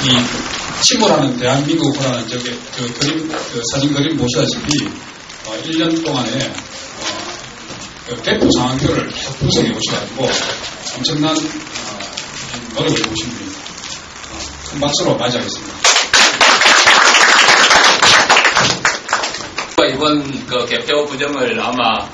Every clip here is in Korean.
이 치고라는 대한민국이라는 사진 그림 보시다시피 1년 동안에 대표 상황표를 계속 분석해 보셔가지고 엄청난 노력을 해보신 분입니다. 큰 박수로 맞이하겠습니다. 이번 개표 부정을 아마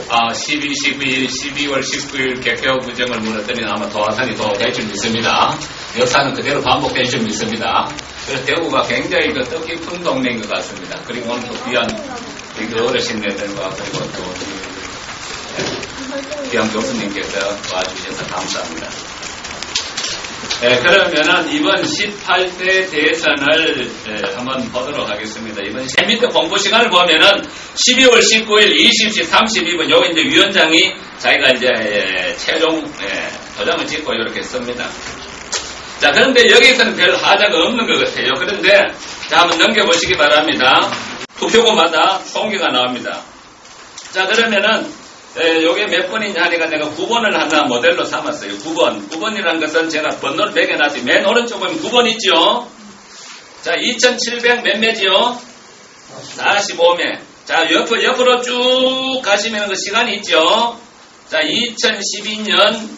12월 19일 개표 부정을 물었더니 아마 도화선이 될 줄 믿습니다. 역사는 그대로 반복될 줄 믿습니다. 그래서 대구가 굉장히 뜻깊은 동네인 것 같습니다. 그리고 오늘 또 귀한 어르신들과 그리고 또 귀한 교수님께서 와주셔서 감사합니다. 그러면은 이번 18대 대선을 한번 보도록 하겠습니다. 이번 밑에 공부 시간을 보면은 12월 19일 20시 32분 요거 이제 위원장이 자기가 이제 최종 도장을 찍고 이렇게 씁니다. 자, 그런데 여기에서는 별 하자가 없는 것 같아요. 그런데 자, 한번 넘겨보시기 바랍니다. 투표구마다 통계가 나옵니다. 자, 그러면은 요게 몇 번이냐 하니까 내가 9번을 하나 모델로 삼았어요. 9번. 9번이라는 것은 제가 번호를 매겨놨어요. 맨 오른쪽 보면 9번 있죠? 자, 2700 몇 매지요? 45매. 자, 옆으로 쭉 가시면 그 시간이 있죠? 자, 2012년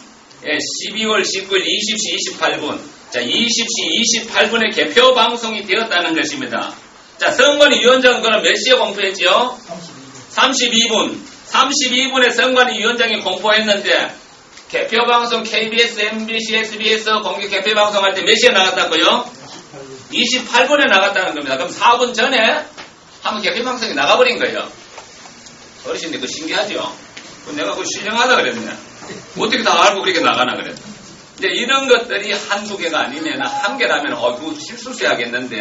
12월 19일 20시 28분. 자, 20시 28분에 개표 방송이 되었다는 것입니다. 자, 선관위 위원장은 그럼 몇 시에 공표했지요? 32분. 32분에 선관위 위원장이 공포했는데 개표방송 KBS, MBC, SBS 공개 개표방송 할 때 몇 시에 나갔다고요? 28분에 나갔다는 겁니다. 그럼 4분 전에 한번 개표방송이 나가버린 거예요. 어르신들 그거 신기하죠? 내가 그거 신령하다 그랬네. 어떻게 다 알고 그렇게 나가나 그랬네. 근데 이런 것들이 한두 개가 아니면 한 개라면 그거 실수해야겠는데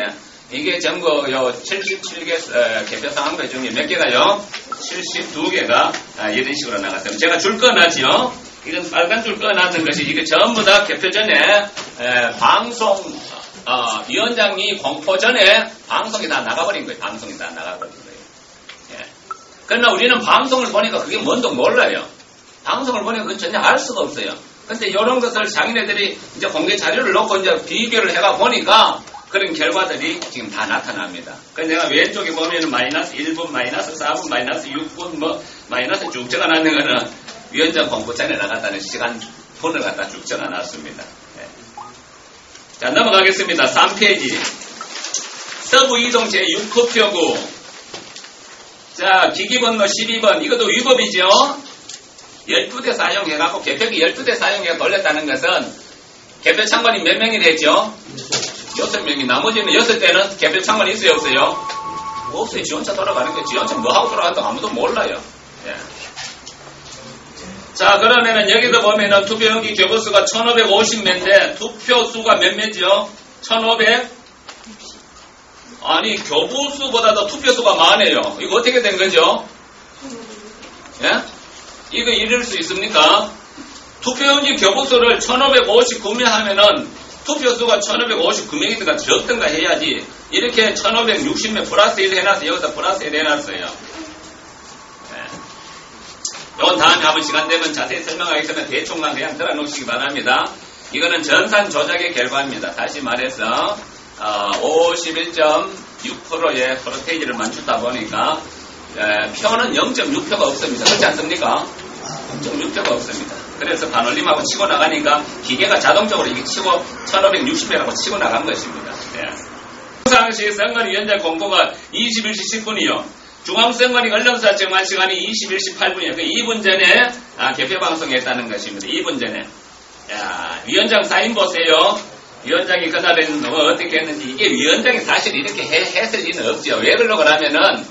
이게 전부 77개 개표 상황표 중에 몇 개가요? 72개가 이런 식으로 나갔습니다. 제가 줄 꺼놨지요. 이건 빨간 줄 꺼놨는 것이 이게 전부 다 개표 전에 방송 위원장이 공포 전에 방송이 다 나가버린 거예요. 방송이 다 나가버린 거예요. 예. 그러나 우리는 방송을 보니까 그게 뭔도 몰라요. 방송을 보니까 그건 전혀 알 수가 없어요. 근데 이런 것을 자기네들이 이제 공개 자료를 놓고 이제 비교를 해가 보니까 그런 결과들이 지금 다 나타납니다. 그래서 내가 왼쪽에 보면 마이너스 1분, 마이너스 4분, 마이너스 6분, 마이너스 쭉 적어놨는 거는 위원장 공포 전에 나갔다는 시간, 분을 갖다 쭉 적어놨습니다. 네. 자, 넘어가겠습니다. 3페이지. 서부 이동 제6투표구. 자, 기기번호 12번. 이것도 위법이죠? 12대 사용해갖고, 개표기 12대 사용해 돌렸다는 것은 개표 참관이 몇 명이 됐죠? 6명이. 나머지는 6대는 개표 참관이 있어요, 없어요? 없어요. 지원차 돌아가는 게 지원차 뭐하고 돌아간다고 아무도 몰라요. 예. 자, 그러면은 여기도 보면은 투표용지 교부수가 1550매인데 투표수가 몇 매죠? 1500? 아니, 교부수보다도 투표수가 많아요. 이거 어떻게 된 거죠? 예? 이거 이럴 수 있습니까? 투표용지 교부수를 1559매 하면은 투표수가 1559명이든가 적든가 해야지 이렇게 1560명 플러스 1 해놨어요. 여기다 플러스 1 해놨어요. 네. 이건 다음에 한번 시간 되면 자세히 설명하겠으면 대충만 그냥 들어놓으시기 바랍니다. 이거는 전산 조작의 결과입니다. 다시 말해서 51.6%의 프로테이지를 맞추다 보니까 표는 0.6표가 없습니다. 그렇지 않습니까? 0.6표가 없습니다. 그래서 반올림하고 치고 나가니까 기계가 자동적으로 이게 치고 1560회라고 치고 나간 것입니다. 평상시 선관위원장 공보가 21시 10분이요. 중앙선관위 언론사 정한 시간이 21시 8분이에요. 그 2분 전에 개표 방송했다는 것입니다. 2분 전에. 야, 위원장 사인 보세요. 위원장이 그날에는 어떻게 했는지. 이게 위원장이 사실 이렇게 했을 리는 없죠. 왜 그러려고 하면은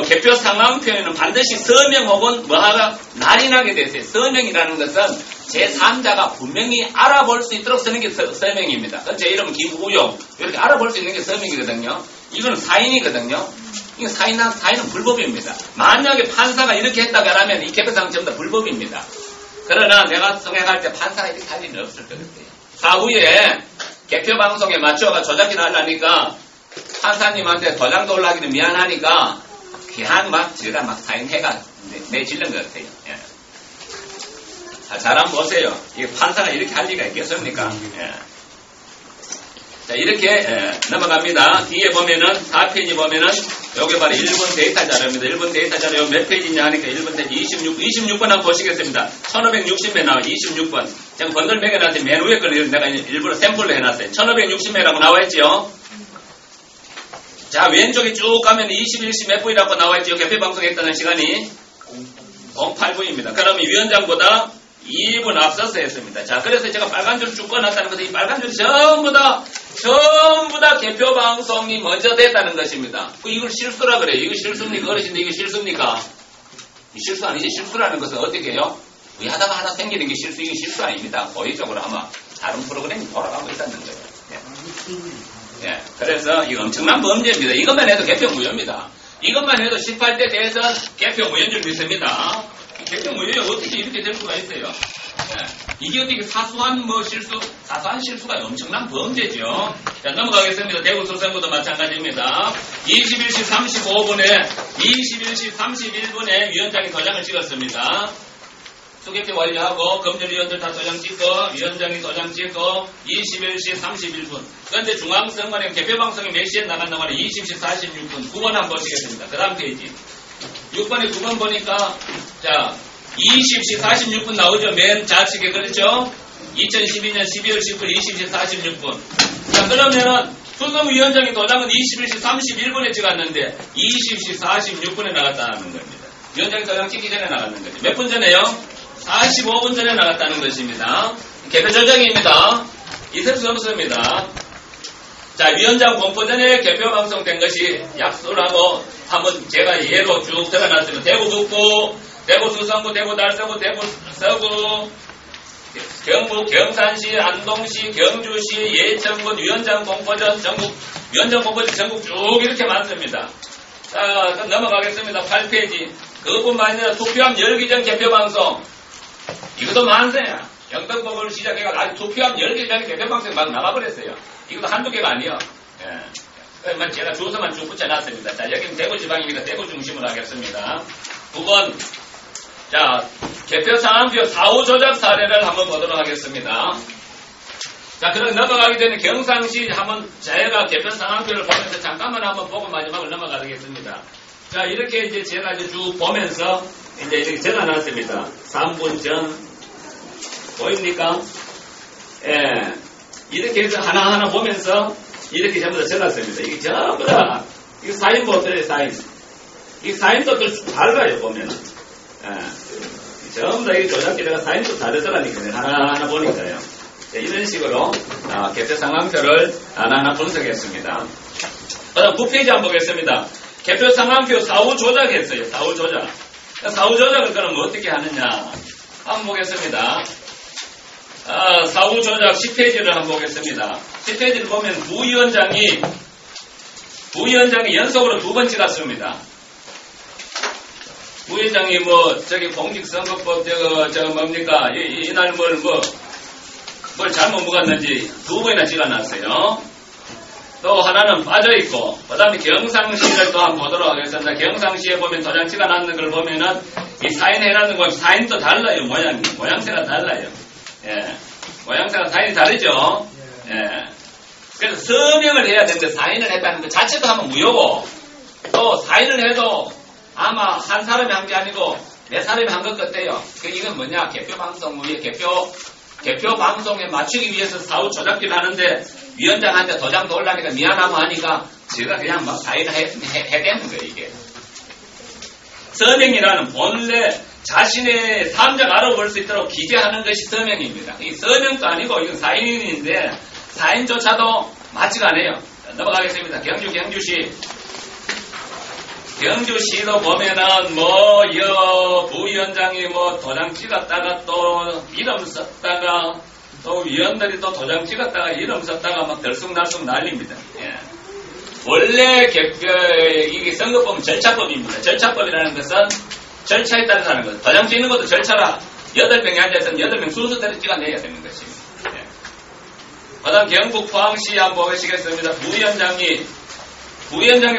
개표 상황표에는 반드시 서명 혹은 뭐하가 날인하게 돼 있어요. 서명이라는 것은 제3자가 분명히 알아볼 수 있도록 쓰는 게 서명입니다. 제 이름은 김우용. 이렇게 알아볼 수 있는 게 서명이거든요. 이건 사인이거든요. 이거 사인은 불법입니다. 만약에 판사가 이렇게 했다고 하면 이 개표 상황 전부 다 불법입니다. 그러나 내가 성행할 때 판사가 이렇게 할 일은 없을 것 같아요. 사후에 개표 방송에 맞춰가 조작기를 하려니까 판사님한테 도장도 올라가기는 미안하니까 그냥 제가 사인해가 내질른 것 같아요. 예. 잘 한번 보세요. 이게 판사가 이렇게 할 리가 있겠습니까? 예. 자, 이렇게 넘어갑니다. 뒤에 보면은 4페이지 보면은 여기 바로 1번 데이터 자료입니다. 1번 데이터 자료 몇 페이지냐 하니까 1번 페이지 26번 한번 보시겠습니다. 1560매 나와 26번. 제가 번들 매겨놨더니 맨 위에 거는 내가 일부러 샘플로 해놨어요. 1560매라고 나와있죠. 자, 왼쪽에 쭉 가면 21시 몇 분이라고 나와있죠. 개표 방송했다는 시간이 08분입니다. 그러면 위원장보다 2분 앞서서 했습니다. 자, 그래서 제가 빨간 줄 쭉 꺼놨다는 것은 이 빨간 줄이 전부 다 개표 방송이 먼저 됐다는 것입니다. 이걸 실수라 그래요. 이거 실수입니까? 어르신들 이게 실수입니까? 이 실수 아니지. 실수라는 것은 어떻게 해요? 하다가 하나 생기는 게 실수, 이게 실수 아닙니다. 고의적으로 아마 다른 프로그램이 돌아가고 있다는 거예요. 예. 예. 그래서 이거 엄청난 범죄입니다. 이것만 해도 개표 무효입니다. 이것만 해도 18대 대선 개표 무효인 줄 믿습니다. 개표 무효에 어떻게 이렇게 될 수가 있어요? 예. 이게 어떻게 사소한 실수가 엄청난 범죄죠. 자, 넘어가겠습니다. 대구 수성구도 마찬가지입니다. 21시 31분에 위원장이 도장을 찍었습니다. 수개표 완료하고 검찰위원들 다 도장 찍고 위원장이 도장 찍고 21시 31분. 그런데 중앙선관위 개표방송이 몇 시에 나간다고 하면 20시 46분. 9번 한번 보시겠습니다. 그 다음 페이지. 6번에 9번 보니까 자 20시 46분 나오죠. 맨 좌측에 그렇죠. 2012년 12월 10일 20시 46분. 자, 그러면은 수석위원장이 도장은 21시 31분에 찍었는데 20시 46분에 나갔다는 겁니다. 위원장이 도장 찍기 전에 나갔는 거죠. 몇 분 전에요? 45분 전에 나갔다는 것입니다. 개표 조작입니다. 있을 수 없습니다. 자, 위원장 공포 전에 개표 방송된 것이 약속을 하고 한번 제가 예로 쭉 들어놨습니다. 대구 북부, 대구 수성구, 대구 달서구, 대구 서구, 경북 경산시, 안동시, 경주시, 예천군, 위원장 공포전 전국, 위원장 공포전 전국 쭉 이렇게 많습니다. 자, 그럼 넘어가겠습니다. 8페이지. 그것뿐만 아니라 투표함 열기 전 개표 방송. 이것도 만세야. 영등포구를 시작해가 아주 투표함 10개 전에 개표방송이 막 나가버렸어요. 이것도 한두 개가 아니에요. 예. 제가 주소만 쭉 붙여놨습니다. 자, 여기는 대구지방입니다. 대구 중심으로 하겠습니다. 9번. 자, 개표 상황표 사후 조작 사례를 한번 보도록 하겠습니다. 자, 그럼 넘어가기 전에 경상시 한번 제가 개표 상황표를 보면서 잠깐만 한번 보고 마지막으로 넘어가겠습니다. 자, 이렇게 이제 제가 이제 쭉 보면서 이제 이렇게 적어놨습니다. 3분 전. 보입니까? 예. 이렇게 해서 하나하나 보면서 이렇게 전부 다 적었습니다. 이게 전부 다, 이거 사인도 어때요, 사인? 이 사인도 또 달라요, 보면은. 예. 전부 다 이 조작기다가 사인도 다르더라니까요. 하나하나 보니까요. 자, 이런 식으로, 개표 상황표를 하나하나 분석했습니다. 그다음 9페이지 한번 보겠습니다. 개표 상황표 사후 조작했어요. 사후 조작. 사후 조작을 그럼 어떻게 하느냐. 한번 보겠습니다. 사후 조작 10페이지를 한번 보겠습니다. 10페이지를 보면 부위원장이 연속으로 2번 찍었습니다. 부위원장이 저기 공직선거법 뭡니까? 이날 뭘 잘못 묵었는지 2번이나 찍어놨어요. 또 하나는 빠져있고, 그 다음에 경상시를 또 한번 보도록 하겠습니다. 경상시에 보면 도장 찍어놨는 걸 보면은, 이 사인해놨는 거, 사인도 달라요, 모양새가 달라요. 예. 모양새가 사인이 다르죠? 예. 그래서 서명을 해야 되는데, 사인을 했다는 것 자체도 한번 무효고, 또 사인을 해도 아마 한 사람이 한 게 아니고, 네 사람이 한 것 같아요. 이건 뭐냐, 개표방송 위에 개표 방송에 맞추기 위해서 사후 조작기를 하는데, 위원장한테 도장도 올라니까 미안하고 하니까 제가 그냥 막 사인을 해대는 거예요, 이게. 서명이라는 본래 자신의 삶자가 알아볼 수 있도록 기재하는 것이 서명입니다. 이 서명도 아니고 이건 사인인데 사인조차도 맞지가 않아요. 넘어가겠습니다. 경주시도 보면은 부위원장이 도장 찍었다가 또 이름 썼다가 또 위원들이 또 도장 찍었다가 이름 썼다가 막 들쑥날쑥 난립니다. 예. 원래 이게 선거법은 절차법입니다. 절차법이라는 것은 절차에 따라서 하는 거죠. 도장 찍는 것도 절차라 8명이 앉아있으면 8명 순서대로 찍어내야 되는 것입니다. 예. 그 다음 경북 포항시 한번 보시겠습니다. 부위원장이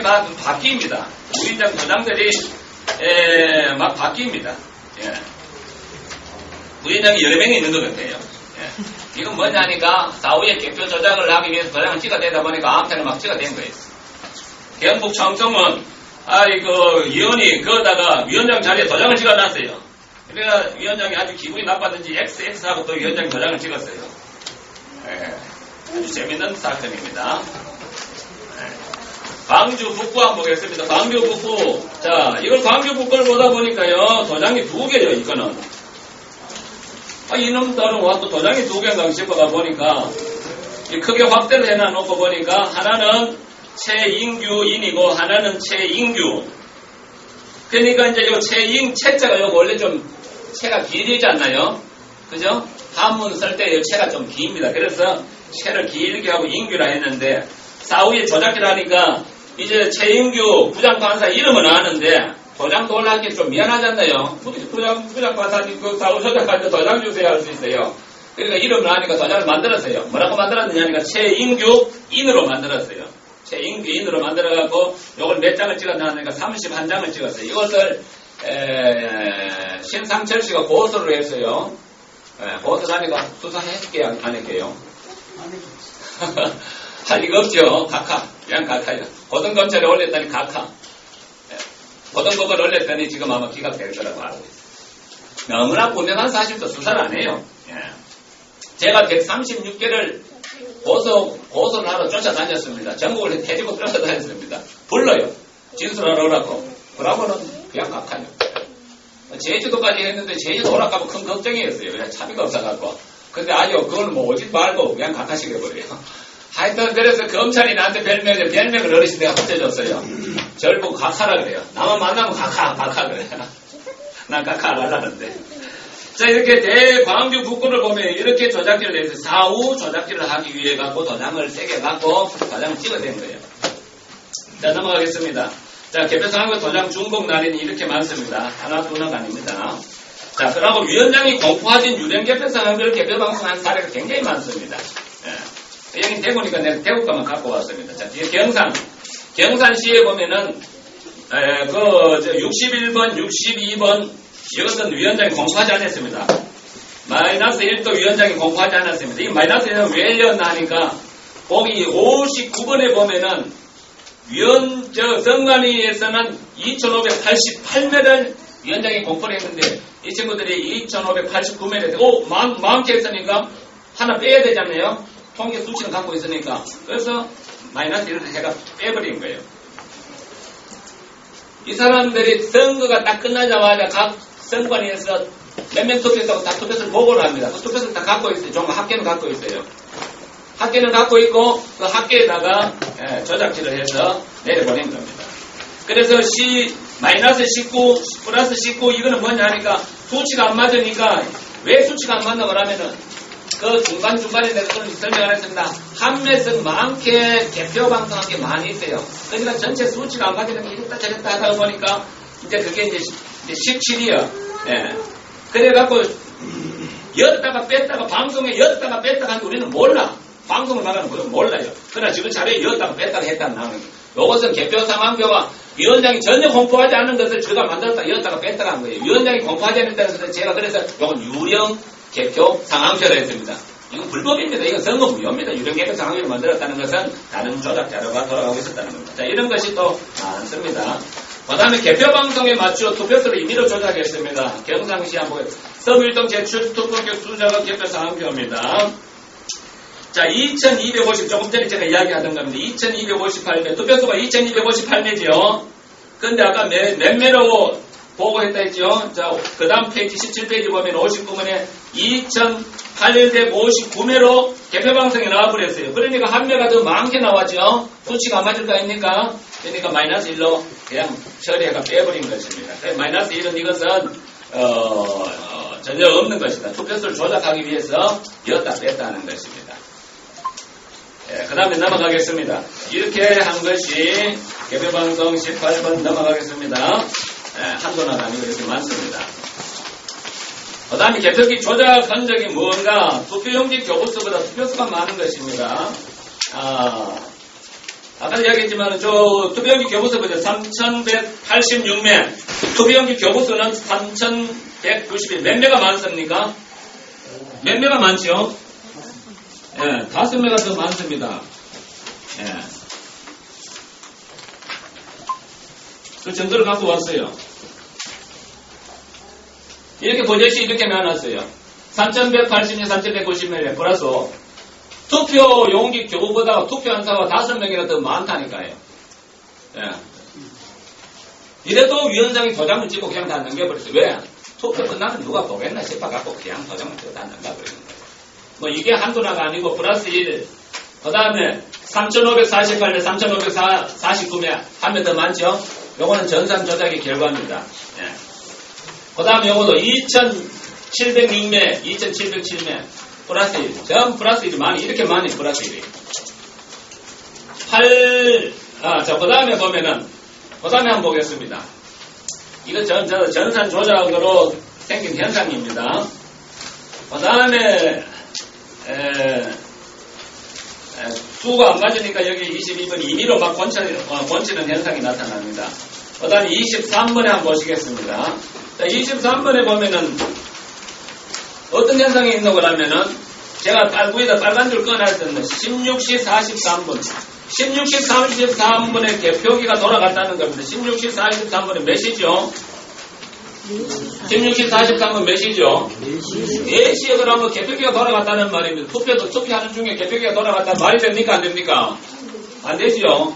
다 바뀝니다. 부위원장 도장들이 막 바뀝니다. 예. 부위원장이 여러 명이 있는 것 같아요. 예. 이건 뭐냐니까 사후에 개표 조작을 하기 위해서 도장을 찍어대다 보니까 아무데나 막 찍어댄 거예요. 경북 청송은 위원이 거다가 위원장 자리에 도장을 찍어놨어요. 그러니까 위원장이 아주 기분이 나빴는지 XX하고 또 위원장이 도장을 찍었어요. 예. 아주 재밌는 사건입니다. 광주 북부 한번 보겠습니다. 광주 북부. 자, 이걸 광주 북부를 보다 보니까요, 도장이 두 개요, 이거는. 이놈들은 와또 도장이 두 개인가 싶어가 보니까, 크게 확대를 해놔놓고 보니까, 하나는 최인규인이고, 하나는 최인규. 그러니까 이제 요 채자가 요거 원래 좀 채가 길지 않나요? 그죠? 한문 쓸 때 채가 좀 깁니다. 그래서 채를 길게 하고 인규라 했는데, 사후에 조작기를 하니까 이제 최인규 부장판사 이름은 아는데 도장도 올라가기 좀 미안하잖아요. 부장판사님 그 사후 조작할 때 도장 주세요 할 수 있어요. 그러니까 이름을 아니까 도장을 만들었어요. 뭐라고 만들었느냐니까 최인규인으로 만들었어요. 최인규인으로 만들어갖고 요걸 몇 장을 찍어놨으니까 31장을 찍었어요. 이것을 신상철 씨가 고소를 했어요. 고소를 하니까 수사했을게요 안 했게요? 할 리가 없죠. 각하. 그냥 각하요. 고등검찰에 올렸더니 각하. 고등법을 올렸더니 지금 아마 기각될 거라고 알고 있어요. 너무나 분명한 사실도 수사를 안 해요. 제가 136개를 고소를 하러 쫓아다녔습니다. 전국을 해지고 쫓아다녔습니다. 불러요. 진술하러 오라고. 그러고는 그냥 각하요. 제주도까지 했는데 제주도 오락가면 큰 걱정이었어요. 차비가 없어갖고. 근데 아니요. 그걸 뭐 오지 말고 그냥 각하시게 버려요. 하여튼 그래서 검찰이 나한테 별명을 어르신들가 붙여줬어요. 저를 보고 각하라 그래요. 나만 만나면 각하 그래요. 난 각하 안 하려는데. 자, 이렇게 대광주 북구를 보면 이렇게 조작기를 내서 사후 조작기를 하기 위해 갖고 도장을 세게 갖고 도장을 찍어댄 거예요. 자, 넘어가겠습니다. 자, 개표상황과 도장 중복 날인이 이렇게 많습니다. 하나 두나가 아닙니다. 자, 그러고 위원장이 공포하진 유령 개표상황을 개표방송한 사례가 굉장히 많습니다. 여기 대구니까 내가 대구 거만 갖고 왔습니다. 자, 뒤에 경산시에 보면은, 61번, 62번, 이것은 위원장이 공포하지 않았습니다. 마이너스 1도 위원장이 공포하지 않았습니다. 이 마이너스 1은 왜 열렸나 하니까, 거기 59번에 보면은, 성관위에서는 2588매를 위원장이 공포를 했는데, 이 친구들이 2589매를, 많게 했으니까, 하나 빼야 되잖아요? 통계 수치는 갖고 있으니까. 그래서 마이너스 1을 제가 빼버린 거예요. 이 사람들이 선거가 딱 끝나자마자 각 선관위에서 몇 명 투표했다고 다 투표를 보고를 합니다. 그 투표를 다 갖고 있어요. 종합 학계는 갖고 있어요. 학계는 갖고 있고 그 학계에다가 조작질을 해서 내려보낸 겁니다. 그래서 마이너스 19 플러스 19 이거는 뭐냐 하니까 수치가 안 맞으니까 왜 수치가 안 맞나 그러면은 그 중간에 내가 설명을 했습니다. 한매성 많게 개표 방송한 게 많이 있어요. 그러니까 전체 수치가 안 맞으니까 이랬다 저랬다 하다 보니까 이제 그게 이제 17이요. 예. 그래갖고 였다가 뺐다가 방송에 였다가 뺐다가 하는데 우리는 몰라. 방송을 나가는 거는 몰라요. 그러나 지금 자리에 였다가 뺐다가 했다는 나오는 거예요. 이것은 개표 상황표가 위원장이 전혀 공포하지 않은 것을 제가 만들었다 였다가 뺐다가 한 거예요. 위원장이 공포하지 않았다는 것을 제가 그래서 이건 유령 개표 상황표라 했습니다. 이건 불법입니다. 이건 선거무효입니다. 유령 개표 상황표를 만들었다는 것은 다른 조작 자료가 돌아가고 있었다는 겁니다. 자, 이런 것이 또 많습니다. 그 다음에 개표 방송에 맞추어 투표수를 임의로 조작했습니다. 경상시 한번 서울동 제출 투표표 수자가 개표 상황표입니다. 자, 2250 조금 전에 제가 이야기하던 겁니다. 2258매 투표수가 2258매지요. 근데 아까 몇 매로 보고했다 했죠. 자, 그 다음 페이지 17페이지 보면 59번에 2859매로 개표방송에 나와버렸어요. 그러니까 한 매가 더 많게 나왔죠. 수치가 안 맞을 거 아닙니까? 그러니까 마이너스 1로 그냥 처리해가 빼버린 것입니다. 마이너스 1은 이것은, 전혀 없는 것이다. 투표수를 조작하기 위해서 였다 뺐다 하는 것입니다. 그 다음에 넘어가겠습니다. 이렇게 한 것이 개표방송 18번 넘어가겠습니다. 한도나 아니고 이렇게 많습니다. 그 다음에 개표기 조작 흔적이 무언가 투표용지 교부수보다 투표수가 많은 것입니다. 아까 이야기했지만 투표용지 교부수보다 3186매 투표용지 교부수는 3191 몇 매가 많습니까? 몇 명가 많죠? 예, 5명가 더 많습니다. 예. 그 증거를 갖고 왔어요. 이렇게 버젓이 이렇게 나눴어요. 3,180명, 3,190명 플러스 투표 용기 교부보다 투표한 사람가 5명이나 더 많다니까요. 예. 이래도 위원장이 도장을 찍고 그냥 다 넘겨버렸어요. 왜? 투표 끝나면 누가 보겠나 싶어갖고 그냥 도장을 찍고 다 넘겨버리는 거예요. 뭐 이게 한도나가 아니고 플러스 1. 그 다음에 3,548에 3,549명 한 명 더 많죠? 요거는 전산 조작의 결과입니다. 예. 그 다음에 요것도 2,706명, 2,707명 플러스 1. 전 플러스 1이 많이, 이렇게 많이 플러스 1이. 자, 그 다음에 보면은, 그 다음에 한번 보겠습니다. 이거 전산 조작으로 생긴 현상입니다. 그 다음에, 수가 안 맞으니까 여기 22번 임의로 막 권치는 현상이 나타납니다. 그 다음에 23번에 한번 보시겠습니다. 자, 23번에 보면은 어떤 현상이 있는 거라면은 제가 위에다 빨간 줄 꺼놨던 16시 43분 16시 43분에 개표기가 돌아갔다는 겁니다. 16시 43분에 몇 시죠? 16시 43분 몇 시죠? 4시에 그러면 개표기가 돌아갔다는 말입니다. 투표하는 중에 개표기가 돌아갔다는 말이 됩니까? 안 됩니까? 안 되죠?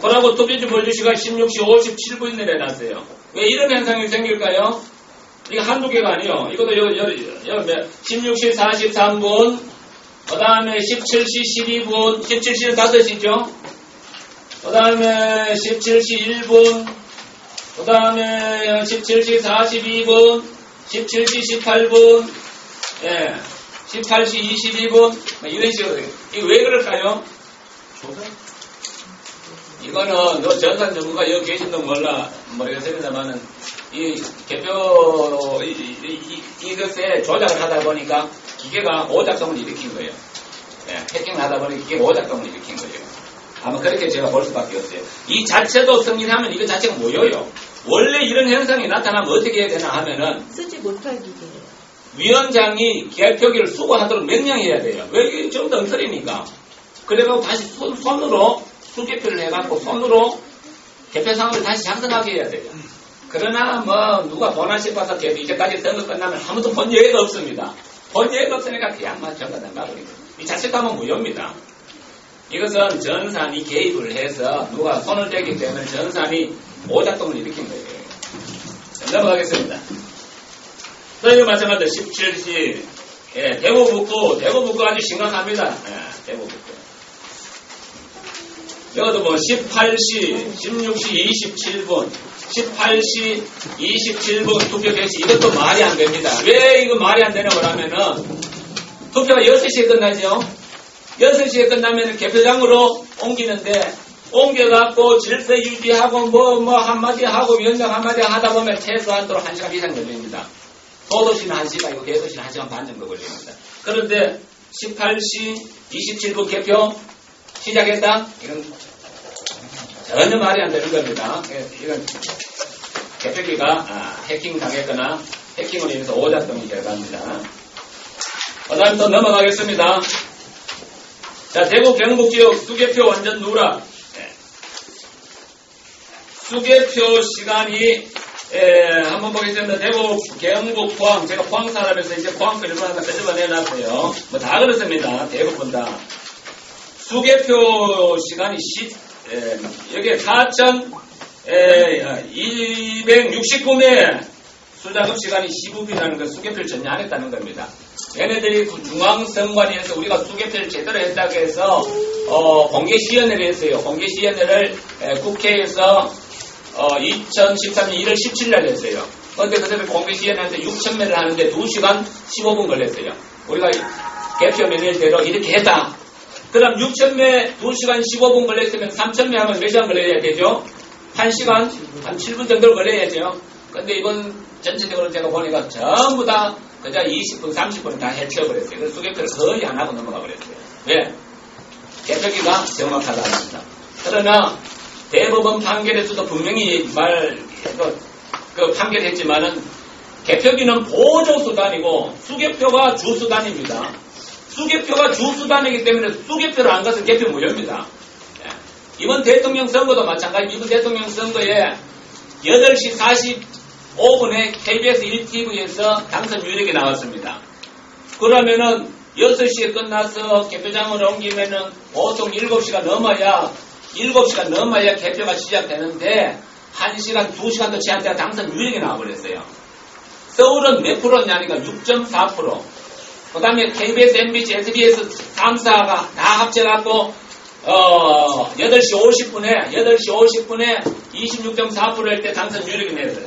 그러고 투표지 보여줄 시간 16시 57분에 내놨어요. 왜 이런 현상이 생길까요? 이게 한두 개가 아니요. 이것도 16시 43분, 그 다음에 17시 12분, 17시는 5시죠? 그 다음에 17시 1분, 그 다음에 17시 42분, 17시 18분, 예, 18시 22분, 이런 식으로. 이게 왜 그럴까요? 이거는 전산 전문가 여기 계신 분 모르겠습니다만은 이 개표 이것에 조작을 하다 보니까 기계가 오작동을 일으킨 거예요. 예, 해킹을 하다 보니까 기계가 오작동을 일으킨 거예요. 아마 그렇게 제가 볼 수밖에 없어요. 이 자체도 승인하면 이거 자체가 뭐예요? 원래 이런 현상이 나타나면 어떻게 해야 되나 하면은 쓰지 못할 기계. 위원장이 개표기를 수거하도록 명령해야 돼요. 왜 이게 좀 엉터리니까. 그래가지고 다시 손으로 수개표를 해갖고 손으로 개표 상황을 다시 작성하게 해야 돼요. 그러나 뭐 누가 보나 싶어서 이제까지 선거 끝나면 아무도 본 예가 없습니다. 본 예가 없으니까 그냥 막 전부 다 막으니까. 이 자책하면 무효입니다. 이것은 전산이 개입을 해서 누가 손을 대기 때문에 전산이 오작동을 일으킨 거예요. 넘어가겠습니다. 또 이거 마찬가지로 17시 예, 대구북구 아주 심각합니다. 예, 대구북구. 여기도 뭐 18시, 16시 27분, 18시 27분 투표 개시 이것도 말이 안 됩니다. 왜 이거 말이 안 되냐고 하면은 투표가 6시에 끝나죠. 6시에 끝나면 개표장으로 옮기는데 옮겨갖고 질서 유지하고 뭐 한마디 하고 위원장 한마디 하다 보면 최소한도로 1시간 이상 걸립니다. 소도시는 1시간이고 개도시는 1시간 반 정도 걸립니다. 그런데 18시 27분 개표 시작했다? 이건 전혀 말이 안 되는 겁니다. 이건 개표기가 해킹 당했거나 해킹으로 인해서 오작동이 결과입니다. 그 다음 또 넘어가겠습니다. 자, 대구 경북 지역 수개표 완전 누락. 수개표 시간이 한번 보겠습니다. 대구 경북 포항 제가 포항 사람에서 이제 포항 걸 일본한테 끄집어내놨어요. 뭐 다 그렇습니다. 대부분 다. 수개표 시간이 여기에 4,269매 수작업 시간이 15분이라는 건 수개표를 전혀 안 했다는 겁니다. 얘네들이 중앙선관위에서 우리가 수개표를 제대로 했다고 해서 공개시연회를 했어요. 공개시연회를 국회에서 2013년 1월 17일 날 했어요. 그런데 그들은 공개시연회한테 6,000매를 하는데 2시간 15분 걸렸어요. 우리가 개표 명령대로 이렇게 했다. 그럼 6,000매 2시간 15분 걸렸으면 3,000매 하면 몇 시간 걸려야 되죠? 1시간 한 7분 정도 걸려야죠. 근데 이번 전체적으로 제가 보니까 전부 다 그저 20분, 30분 다 해치워버렸어요. 그래서 수개표를 거의 안 하고 넘어가 버렸어요. 왜? 개표기가 정확하다 합니다. 그러나 대법원 판결에서도 분명히 판결했지만은 개표기는 보조수단이고 수개표가 주수단입니다. 수개표가 주수단이기 때문에 수개표를 안 가서 개표 무효입니다. 이번 대통령 선거도 마찬가지. 이번 대통령 선거에 8시 45분에 KBS 1TV에서 당선 유력이 나왔습니다. 그러면은 6시에 끝나서 개표장을 옮기면은 보통 7시가 넘어야 개표가 시작되는데 1시간, 2시간도 제한되어 당선 유력이 나와버렸어요. 서울은 몇 프로냐니까 6.4%. 그 다음에 KBS, MBC, SBS 3사가 다 합쳐갖고 8시 50분에 26.4%일 때 당선 유력이 내렸어요.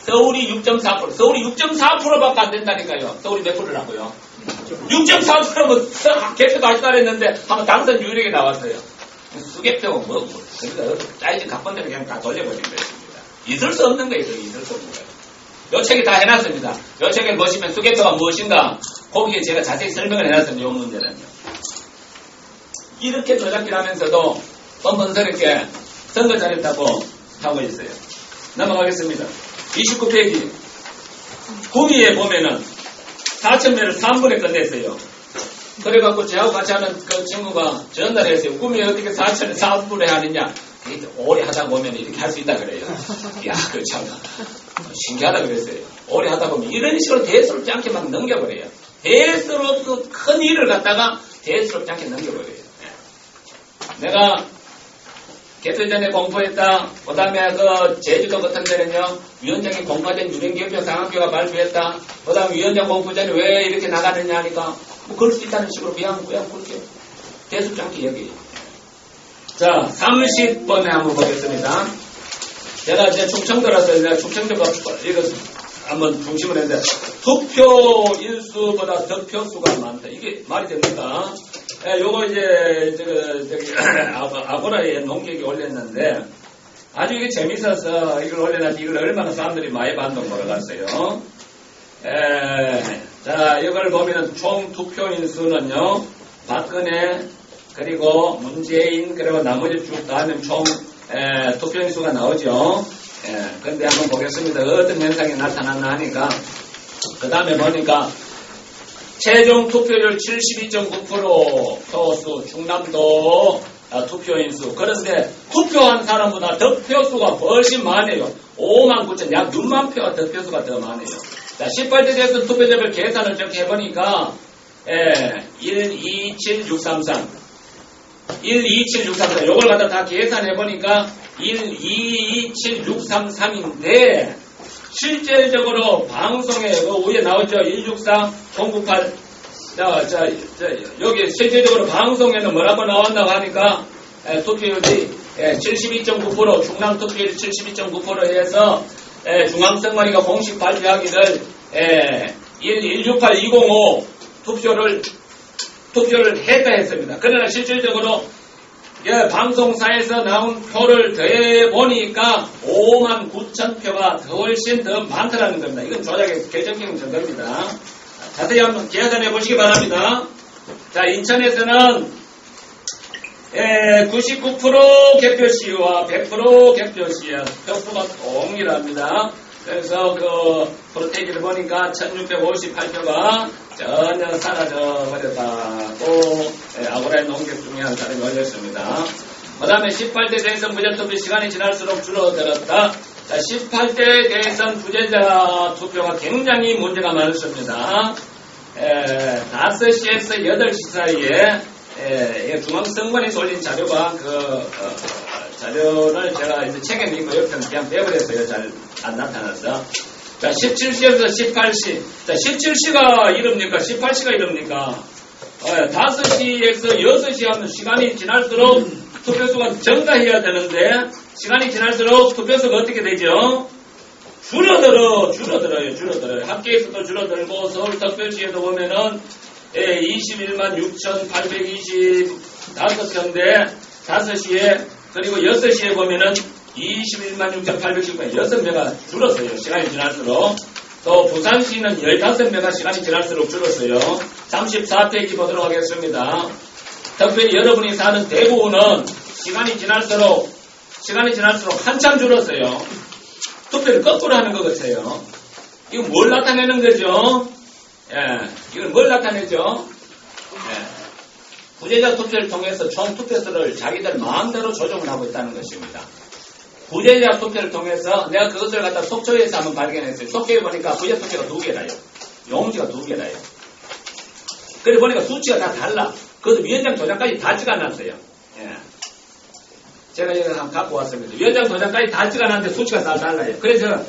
서울이 6.4%. 서울이 6.4%밖에 안 된다니까요. 서울이 몇 프로라고요? 6.4%면 개표도 할 줄 알았는데 한번 당선 유력이 나왔어요. 수개표가 그러니까 짜이지 각본대로 그냥 다 돌려버린 것입니다. 있을 수 없는 거예요. 있을 수 없는 거예요. 요 책에 다 해놨습니다. 요 책에 보시면 수개표가 무엇인가 거기에 제가 자세히 설명을 해놨습니다. 요 문제는요. 이렇게 조작기를 하면서도 뻔뻔스럽게 선거 잘했다고 하고 있어요. 넘어가겠습니다. 29페이지. 구미에 보면은 4,000매를 3분에 끝냈어요. 그래갖고 저하고 같이 하는 그 친구가 전달했어요. 구미에 어떻게 4,000에 3분에 하느냐. 오래 하다 보면 이렇게 할 수 있다 그래요. 이야, 그 참 신기하다 그랬어요. 오래 하다 보면 이런 식으로 대수롭지 않게 막 넘겨버려요. 대수롭고 큰 일을 갖다가 대수롭지 않게 넘겨버려요. 내가 개표 전에 공포했다. 그 다음에 그 제주도 같은 데는요, 위원장이 공포된 유령개표 상학교가 발표했다. 그 다음에 위원장 공포 전에 왜 이렇게 나가느냐 하니까, 뭐 그럴 수 있다는 식으로 그냥 그렇게 대수롭지 않게 얘기해요. 자, 30번에 한번 보겠습니다. 제가 이제 충청도라서 내가 충청도가 이거 한번 중심을 했는데, 투표 일수보다 득표수가 많다. 이게 말이 됩니까? 요거 이제, 아고라에 농객이 올렸는데, 아주 이게 재밌어서 이걸 올려놨지, 이걸 얼마나 사람들이 많이 반동 걸어갔어요. 자, 이걸 보면은 총 투표인 수는요, 박근혜, 그리고 문재인, 그리고 나머지 쭉 다 하면 총, 투표인 수가 나오죠. 근데 한번 보겠습니다. 어떤 현상이 나타났나 하니까, 그 다음에 보니까, 최종 투표율 72.9% 표수, 충남도 투표인수. 그런데 투표한 사람보다 득표수가 훨씬 많아요. 59,000, 약 6만 표가 득표수가 더 많아요. 자, 18대 대선 투표자별 계산을 이렇게 해보니까, 127633. 127633. 요걸 갖다 다 계산해보니까 127633인데, 실제적으로 방송에 그 위에 나오죠. 164-098. 여기 실제적으로 방송에는 뭐라고 나왔나고 하니까 투표율이 72.9%, 충남 투표율이 72.9%에서 중앙선관위가 공식 발표하기를 168-205 투표를 했다 했습니다. 그러나 실질적으로 방송사에서 나온 표를 더해보니까 59,000표가 훨씬 더 많더라는 겁니다. 이건 조작의 결정적인 증거입니다. 자세히 한번 계산해 보시기 바랍니다. 자, 인천에서는 99% 개표 시와 100% 개표 시와 표수가 동일합니다. 그래서 그 프로테이지를 보니까 1658표가 전혀 사라져버렸다고 아고라의 농객 중에 한 사람이 올렸습니다. 그 다음에 18대 대선 부재투표 시간이 지날수록 줄어들었다. 자, 18대 대선 부재자 투표가 굉장히 문제가 많습니다. 5시에서 8시 사이에 중앙선관위에서 올린 자료가 자료를 제가 이제 책에 넣고 옆에는 그냥 빼버렸어요. 잘 안 나타나서. 자, 17시에서 18시. 자, 17시가 이럽니까? 18시가 이럽니까? 5시에서 6시 하면 시간이 지날수록 투표수가 증가해야 되는데, 시간이 지날수록 투표수가 어떻게 되죠? 줄어들어요. 합계에서도 줄어들고, 서울 특별시에도 보면은, 21만 6,825표인데, 5시에, 그리고 6시에 보면은, 21만 6,810표, 6배가 줄었어요. 시간이 지날수록. 또 부산시는 15배가 시간이 지날수록 줄었어요. 34페이지 보도록 하겠습니다. 특별히 여러분이 사는 대구는 시간이 지날수록 한참 줄었어요. 투표를 거꾸로 하는 것 같아요. 이건 뭘 나타내는 거죠? 예, 이건 뭘 나타내죠? 예, 부재자 투표를 통해서 총 투표수를 자기들 마음대로 조정을 하고 있다는 것입니다. 부재자 투표를 통해서 내가 그것을 갖다 속초에서 한번 발견했어요. 속초에 보니까 부재 투표가 2개라요. 용지가 2개라요. 그래 보니까 수치가 다 달라. 그것도 위원장 도장까지 다 찍어놨어요. 예. 제가 이거 한번 갖고 왔습니다. 위원장 도장까지 다 찍어놨는데 수치가 다 달라요. 그래서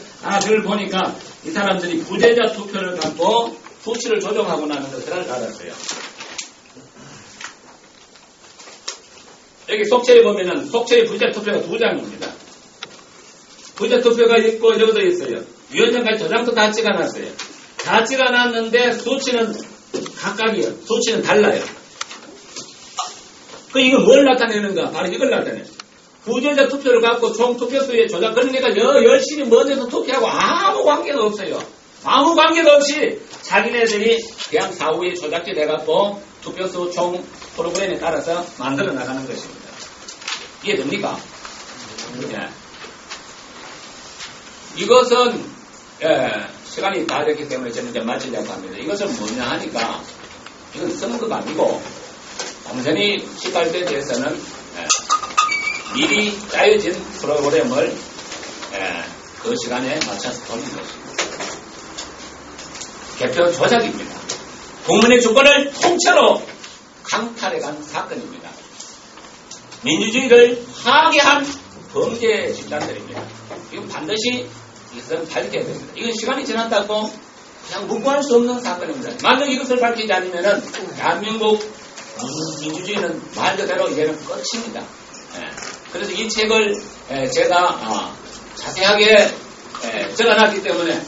그걸 보니까 이 사람들이 부재자 투표를 갖고 수치를 조정하고 나는 것을 알았어요. 여기 속초에 보면은 속초의 부재자 투표가 2장입니다. 부재자 투표가 있고 여기도 있어요. 위원장까지 도장도 다 찍어놨어요. 다 찍어놨는데 수치는 각각이에요. 수치는 달라요. 이건 뭘 나타내는가? 바로 이걸 나타내요. 부재자 투표를 갖고 총 투표수에 조작, 그러니까 열심히 먼저서 투표하고 아무 관계가 없어요. 아무 관계가 없이 자기네들이 그냥 사후에 조작지 돼갖고 투표수 총 프로그램에 따라서 만들어 나가는 것입니다. 이해됩니까? 예. 이것은, 시간이 다 됐기 때문에 저는 이제 마치려고 합니다. 이것은 뭐냐 하니까, 이건 선거가 아니고, 완전히 18대 대해서는 미리 짜여진 프로그램을 그 시간에 맞춰서 돌린 것입니다. 개표 조작입니다. 국민의 주권을 통째로 강탈해간 사건입니다. 민주주의를 파괴한 범죄 집단들입니다. 이건 반드시 이것은 밝혀야 됩니다. 이건 시간이 지났다고 그냥 묵고할 수 없는 사건입니다. 만약 이것을 밝히지 않으면은 대한민국 민주주의는 말 그대로 이제는 끝입니다. 그래서 이 책을 제가 자세하게 적어놨기 때문에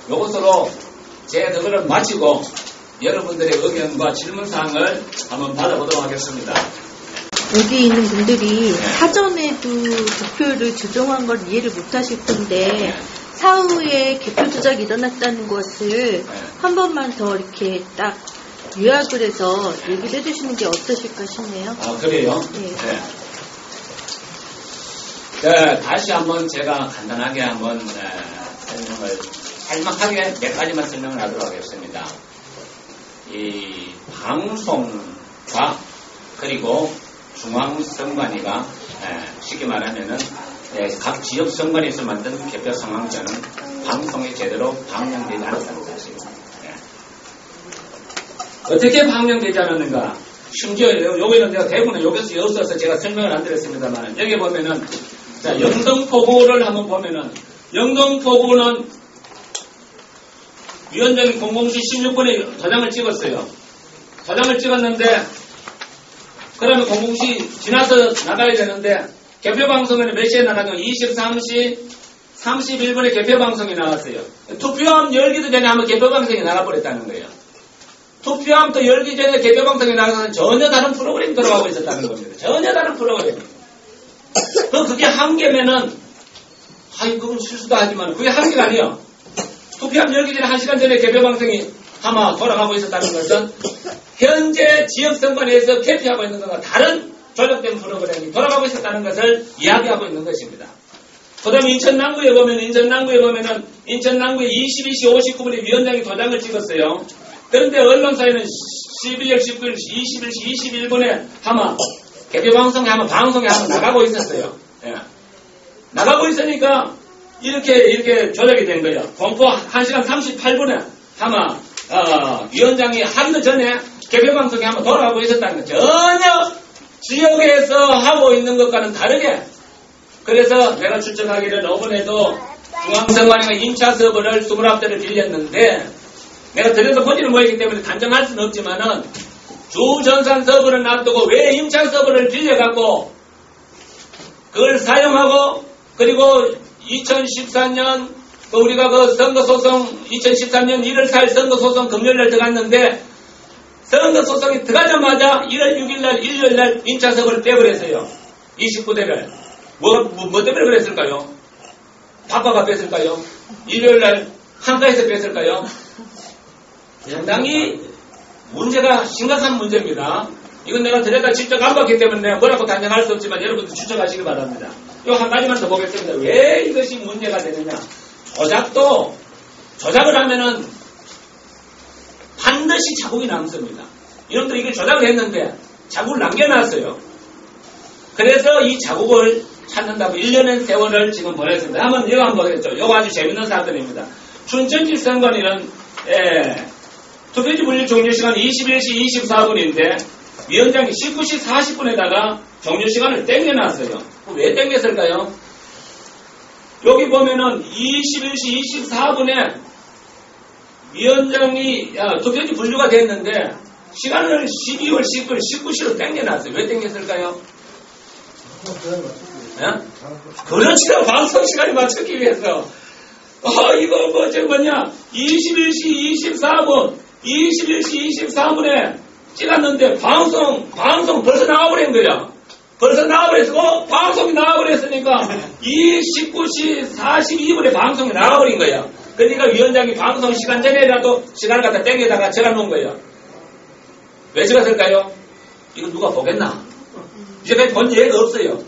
이것으로 제 그거를 마치고 여러분들의 의견과 질문사항을 한번 받아보도록 하겠습니다. 여기 있는 분들이 사전에도 득표를 조정한 걸 이해를 못하실 텐데 사후에 개표 조작이 일어났다는 것을 한 번만 더 이렇게 딱 요약을 해서 얘기를 해주시는 게 어떠실까 싶네요. 그래요? 네. 네, 다시 한번 제가 간단하게 한번 설명을 짤막하게 몇 가지만 설명을 하도록 하겠습니다. 이 방송과 그리고 중앙선관위가 쉽게 말하면은 각 지역 선관위에서 만든 개표 상황자는 방송에 제대로 방영되지 않았다는 사실입니다. 어떻게 방영되지 않았는가? 심지어 여기는 내가 대부분 여기서 없어서 제가 설명을 안 드렸습니다만 여기 보면은 자 영등포구를 한번 보면은 영등포구는 위원장이 00시 16분에 도장을 찍었어요. 도장을 찍었는데 그러면 00시 지나서 나가야 되는데 개표방송에는 몇 시에 나가냐면 23시 31분에 개표방송이 나왔어요. 투표함 열기도 전에 한번 개표방송이 나가버렸다는 거예요. 투표함도 열기 전에 개표방송이 나가서 전혀 다른 프로그램이 들어가고 있었다는 겁니다. 전혀 다른 프로그램. 그게 한계면은 그건 실수도 하지만 그게 한계가 아니에요. 투표함 열기 전에 1시간 전에 개표방송이 아마 돌아가고 있었다는 것은 현재 지역선관위에서 개표하고 있는 것과 다른 조작된 프로그램이 돌아가고 있었다는 것을 이야기하고 있는 것입니다. 그 다음에 인천 남구에 보면은 인천 남구에 22시 59분에 위원장이 도장을 찍었어요. 그런데 언론사에는 12월 19일 21시 21분에 아마 개표방송에 한번 방송에 한번 나가고 있었어요. 나가고 있으니까 이렇게 조작이 된 거예요. 공포 1시간 38분에 아마 위원장이 하기도 전에 개표방송에 한번 돌아가고 있었다는 거. 전혀 지역에서 하고 있는 것과는 다르게. 그래서 내가 추측하기를 이번에도 중앙선관위가 임차 서버를 29대를 빌렸는데 내가 들여서 보지는 못했기 때문에 단정할 수는 없지만은 주전산 서버를 놔두고 왜 임차 서버를 빌려갖고 그걸 사용하고 그리고 2014년 우리가 그 선거소송 2013년 1월 4일 선거소송 금요일날 들어갔는데 선거소송이 들어가자마자 1월 6일날 일요일날 임차 서버를 빼버렸어요. 29대를 뭐 때문에 그랬을까요? 바빠가 뺐을까요? 일요일날 한가에서 뺐을까요? 상당히 문제가 심각한 문제입니다. 이건 내가 들여다 직접 안 봤기 때문에 내가 뭐라고 단정할 수 없지만 여러분들 추측하시기 바랍니다. 이 한 가지만 더 보겠습니다. 왜 이것이 문제가 되느냐? 조작을 하면은 반드시 자국이 남습니다. 이놈들이 이걸 조작을 했는데 자국을 남겨놨어요. 그래서 이 자국을 찾는다고 1년의 세월을 지금 보냈습니다. 이거 한번 보겠죠. 이거 아주 재밌는 사건입니다. 춘천지 선관위는 투표지 분류 종료 시간 21시 24분인데 위원장이 19시 40분에다가 종료 시간을 땡겨놨어요. 왜 땡겼을까요? 여기 보면은 21시 24분에 위원장이 투표지 분류가 됐는데 시간을 12월 10일 19시로 땡겨놨어요. 왜 땡겼을까요? 그렇죠. 방송 시간에 맞추기 위해서. 이거 뭐냐 21시 24분 21시 24분에 찍었는데 방송 벌써 나와버린 거야. 벌써 나와버렸어. 방송이 나와버렸으니까 19시 42분에 방송이 나와버린 거야. 그러니까 위원장이 방송 시간 전에라도 시간을 갖다 땡겨다가 적어놓은 거예요. 왜 적었을까요? 이거 누가 보겠나? 이제까지 본 예가 없어요.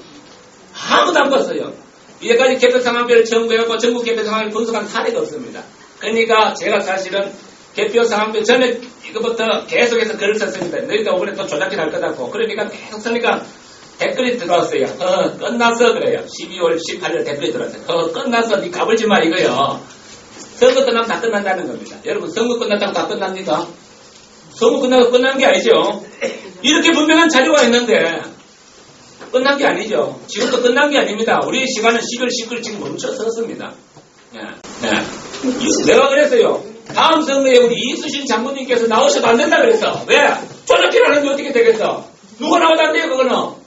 아무도 안 봤어요. 이제까지 개표 상황표를 정부해갖고 전국 개표 상황을 분석한 사례가 없습니다. 그러니까 제가 사실은 개표 상황표 전에 이것부터 계속해서 글을 썼습니다. 너희가 이번에 또 조작기 날 거다고. 그러니까 계속 쓰니까 댓글이 들어왔어요. 끝났어 그래요. 12월 18일 댓글이 들어왔어요. 끝났어. 니 가불지 마 이거요. 선거 끝나면 다 끝난다는 겁니다. 여러분 선거 끝났다고 다 끝납니까? 선거 끝나고 끝난 게 아니죠. 이렇게 분명한 자료가 있는데 끝난 게 아니죠. 지금도 끝난 게 아닙니다. 우리 시간은 12월 19일 지금 멈춰섰습니다. 내가 그랬어요. 다음 선거에 우리 이수신 장군님께서 나오셔도 안 된다 그랬어. 왜? 조작기라는 게 어떻게 되겠어? 누가 나와도 안 돼요 그거는.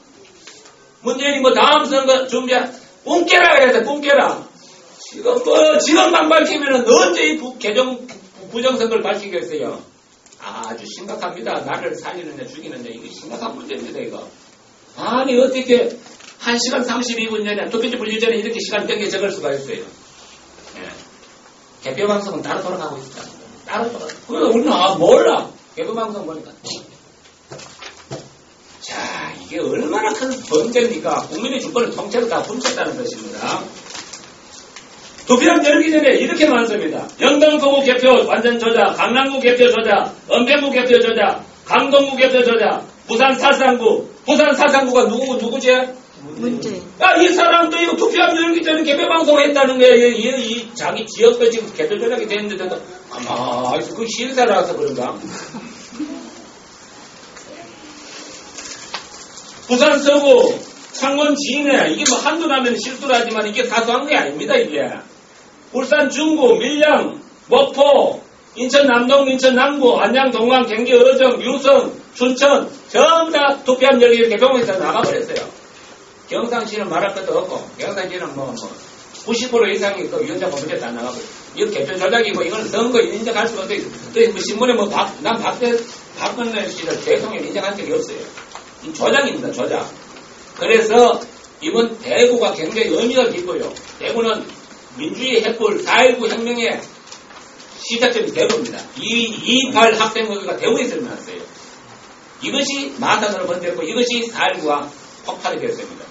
문재인이 다음 선거 준비해 꿈깨라 그랬어. 꿈깨라. 지금만 밝히면은 언제 이 부정선거를 밝히겠어요. 아주 심각합니다. 나를 살리느냐 죽이느냐 이게 심각한 문제입니다 이거. 아니 어떻게 1시간 32분 전에 투표지 분류 전에 이렇게 시간 땡겨 적을 수가 있어요. 개표방송은 따로 돌아가고 있다. 따로 돌아가. 그래서 우리는 몰라. 개표방송 보니까. 자, 이게 얼마나 큰 범죄입니까? 국민의 주권을 통째로 다 훔쳤다는 것입니다. 투표함 열기 전에 이렇게 많습니다. 영등포구 개표 완전 조작, 강남구 개표 조작, 은평구 개표 조작, 강동구 개표 조작, 부산 사상구가 누구지? 문제. 이 사람도 이거 투표함 열기 전에 개표 방송을 했다는 거예요. 이 자기 지역도 지금 개표 조작이 됐는데도 그 실사라서 그런가? 부산 서구, 창원 진해 이게 한두 나면 실수를 하지만 이게 사소한 게 아닙니다 이게. 울산 중구, 밀양, 목포, 인천 남동, 인천 남구, 안양, 동강, 경기, 어정, 유성, 춘천 전부 다 투표함 열기 개표에서 나가버렸어요. 경상시는 말할 것도 없고 경상시는 90% 이상이 그 위원장 법률에서 안 나가버려요. 이거 개표 조작이고 이건 선거 인정할 수가 없어요. 신문에 난 박근혜 씨를 대통령 인정한 적이 없어요. 이 조작입니다. 조작. 그래서 이번 대구가 굉장히 의미가 깊어요. 대구는 민주주의 횃불 4.19 혁명의 시작점이 대구입니다. 2.28 학생회가 대구에서 일어났어요. 이것이 마산으로 번졌고 이것이 4.19가 폭발이 되었습니다.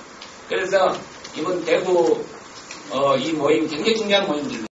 그래서 이번 대구 이 모임 굉장히 중요한 모임입니다.